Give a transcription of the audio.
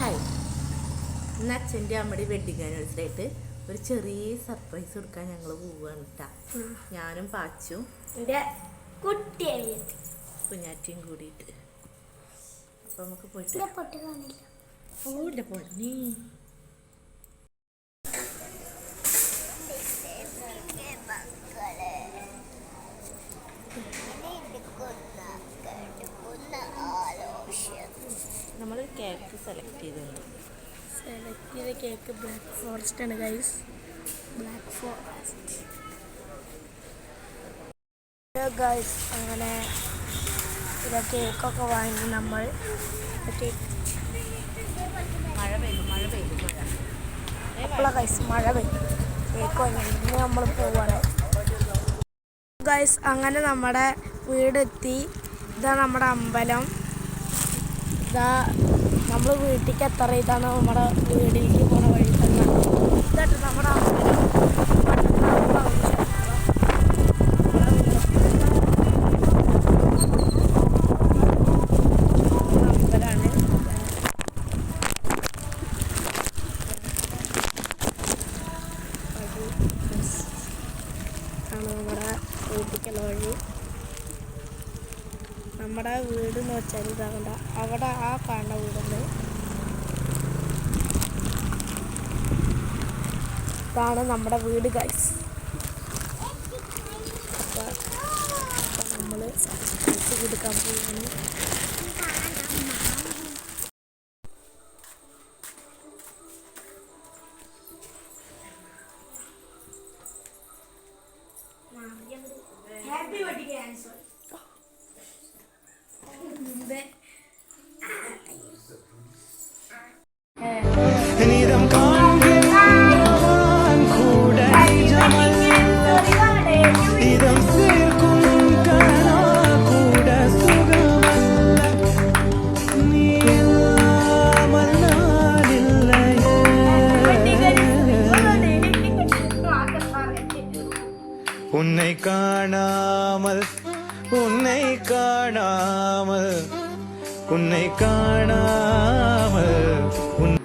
Hi, ഇന്ന് അച്ഛൻ്റെ അമ്മയുടെ വെഡിങ് ആനിവേഴ്സറിയായിട്ട് ഒരു ചെറിയ സർപ്രൈസ് കൊടുക്കാൻ ഞങ്ങൾ പോവുകയാണ് കേട്ടോ. ഞാനും പാച്ചും എൻ്റെ കുഞ്ഞാറ്റിയും കൂടിയിട്ട്. അപ്പം നമുക്ക് പോയിട്ട് ഓടില്ല പൊണ്ണി. നമ്മളൊരു കേക്ക് സെലക്ട് ചെയ്ത കേക്ക് ബ്ലാക്ക് ഫോറസ്റ്റ് ആണ് ഗൈസ്. Black forest guys. അങ്ങനെ ഇത് കേക്കൊക്കെ വാങ്ങി നമ്മൾ മഴ പെയ്തു അപ്പോഴാണ് ഗൈസ് മഴ പെയ്തു. കേക്ക് വാങ്ങി ഇന്ന് നമ്മൾ പോവാണ് ഗൈസ്. അങ്ങനെ നമ്മുടെ വീടെത്തി. ഇതാ നമ്മുടെ അമ്പലം. ഇതാ നമ്മൾ വീട്ടിലേക്ക് എത്ര. ഇതാണ് നമ്മുടെ വീട്ടിലേക്ക് പോണ വഴി തന്നെ. ഇതായിട്ട് നമ്മുടെ അമ്പലം. അമ്പലമാണ്. ആണ് നമ്മുടെ വീട്ടിലേക്കുള്ള വഴി. നമ്മുടെ വീട് എന്ന് വെച്ചാൽ ഇതാകണ്ട അവിടെ ആ കാണുന്ന വീടുണ്ട്. ഇതാണ് നമ്മുടെ വീട് ഗൈസ്. നമ്മൾ കൊടുക്കാൻ പോകുന്നു. Happy wedding anniversary. உன்னை காணாமல் உன்னை காணாமல் உன்னை காணாமல் உன்